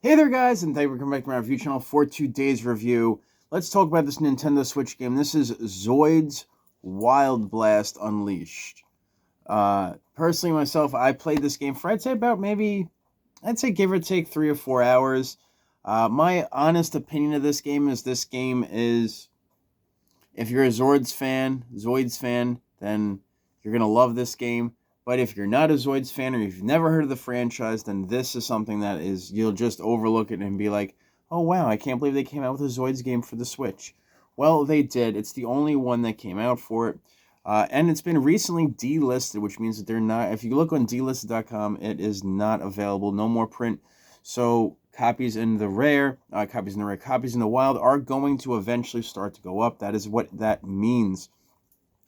Hey there guys, and thank you for coming back to my review channel for today's review. Let's talk about this Nintendo Switch game. This is Zoids Wild Blast Unleashed. Personally myself, I played this game for I'd say give or take 3 or 4 hours. My honest opinion of this game is if you're a Zoids fan, then you're going to love this game. But if you're not a Zoids fan or you've never heard of the franchise, then this is something that you'll just overlook it and be like, oh wow, I can't believe they came out with a Zoids game for the Switch. Well, they did. It's the only one that came out for it. And it's been recently delisted, which means that they're not, if you look on delisted.com, it is not available, no more print. So copies in the wild are going to eventually start to go up. That is what that means.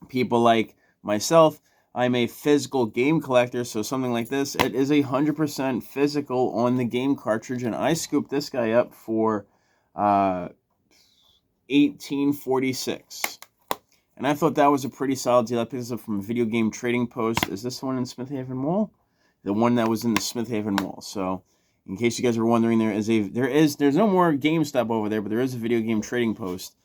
People like myself, I'm a physical game collector, so something like this, it is 100% physical on the game cartridge, and I scooped this guy up for $18.46. And I thought that was a pretty solid deal. I picked this up from a Video Game Trading Post. Is this the one in Smith Haven Mall? The one that was in the Smith Haven Mall. So, in case you guys were wondering, there's no more GameStop over there, but there is a Video Game Trading Post.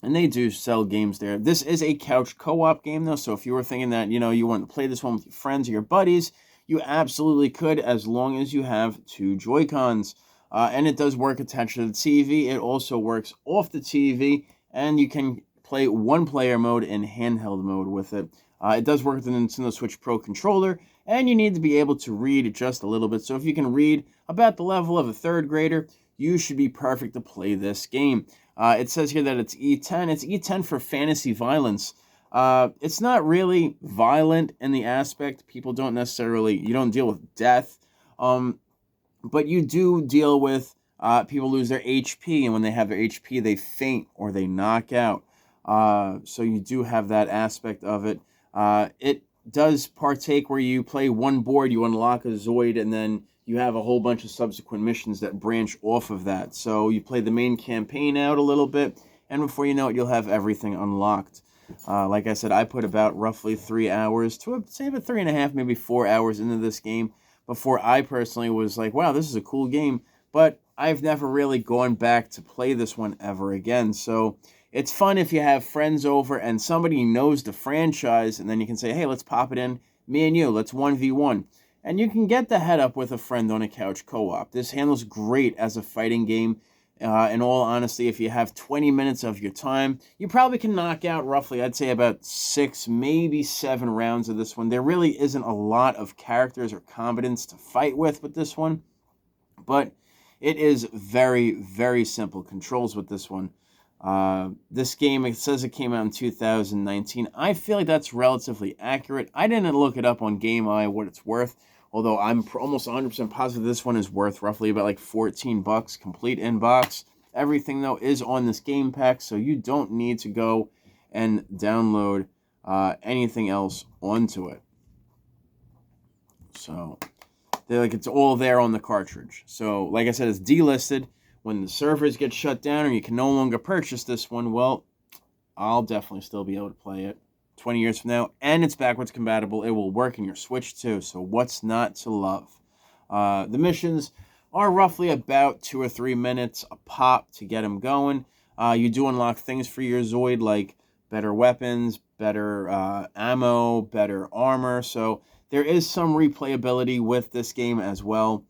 And they do sell games there. This is a couch co-op game, though, so if you were thinking that, you want to play this one with your friends or your buddies, you absolutely could, as long as you have 2 Joy-Cons. And it does work attached to the TV. It also works off the TV, and you can play one-player mode and handheld mode with it. It does work with the Nintendo Switch Pro controller, and you need to be able to read just a little bit. So if you can read about the level of a 3rd grader, you should be perfect to play this game. It says here that it's E10. It's E10 for fantasy violence. It's not really violent in the aspect. You don't deal with death. But you do deal with people lose their HP, and when they have their HP, they faint or they knock out. So you do have that aspect of it. It does partake where you play one board, you unlock a Zoid, and then you have a whole bunch of subsequent missions that branch off of that. So you play the main campaign out a little bit, and before you know it, you'll have everything unlocked. Like I said, I put about roughly 3 hours to say about 3.5, maybe 4 hours into this game before I personally was like, wow, this is a cool game. But I've never really gone back to play this one ever again. So it's fun if you have friends over and somebody knows the franchise, and then you can say, hey, let's pop it in, me and you, let's 1v1. And you can get the head up with a friend on a couch co-op. This handles great as a fighting game. In all honesty, if you have 20 minutes of your time, you probably can knock out roughly, I'd say about 6, maybe 7 rounds of this one. There really isn't a lot of characters or combatants to fight with this one. But it is very, very simple controls with this one. This game, it says it came out in 2019. I feel like that's relatively accurate. I didn't look it up on GameEye what it's worth, although I'm almost 100% positive this one is worth roughly about like $14, complete in-box. Everything, though, is on this game pack, so you don't need to go and download anything else onto it. So it's all there on the cartridge. So, like I said, it's delisted. When the servers get shut down or you can no longer purchase this one, well, I'll definitely still be able to play it 20 years from now. And it's backwards compatible. It will work in your Switch too, so what's not to love? The missions are roughly about 2 or 3 minutes a pop to get them going. You do unlock things for your Zoid, like better weapons, better ammo, better armor. So there is some replayability with this game as well.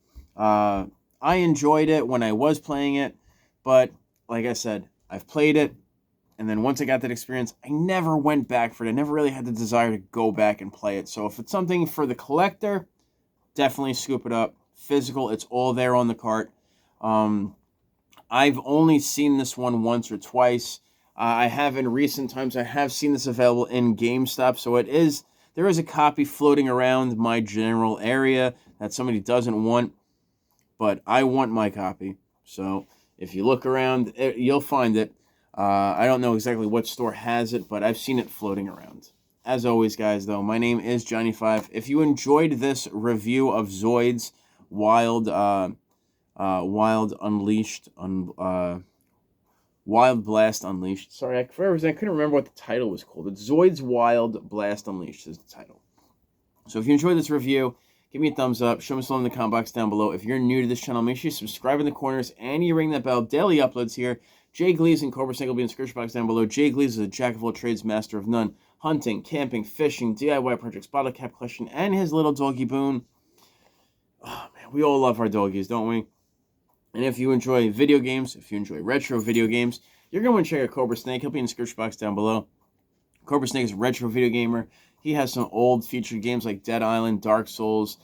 I enjoyed it when I was playing it, but like I said, I've played it, and then once I got that experience, I never went back for it. I never really had the desire to go back and play it. So if it's something for the collector, definitely scoop it up. Physical, it's all there on the cart. I've only seen this one once or twice. I have in recent times, I have seen this available in GameStop, so there is a copy floating around my general area that somebody doesn't want. But I want my copy, so if you look around, you'll find it. I don't know exactly what store has it, but I've seen it floating around. As always, guys, though, my name is Johnny5. If you enjoyed this review of Zoids Wild Blast Unleashed. Sorry, for some reason I couldn't remember what the title was called. It's Zoids Wild Blast Unleashed is the title. So if you enjoyed this review, Give me a thumbs up. Show me some love in the comment box down below. If you're new to this channel, make sure you subscribe in the corners and you ring that bell. Daily uploads here. Jay Gleason and Cobra Snake will be in the description box down below. Jay Gleason is a jack of all trades, master of none. Hunting, camping, fishing, DIY projects, bottle cap collection, and his little doggy Boone. Oh, man, we all love our doggies, don't we? And if you enjoy video games, if you enjoy retro video games, you're going to want to check out Cobra Snake. He'll be in the description box down below. Cobra Snake is a retro video gamer. He has some old featured games like Dead Island, Dark Souls,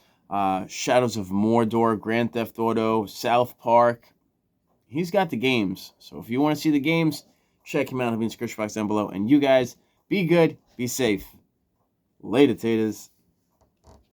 Shadows of Mordor, Grand Theft Auto, South Park. He's got the games. So if you want to see the games, check him out. He'll be in the description box down below. And you guys, be good, be safe. Later, taters.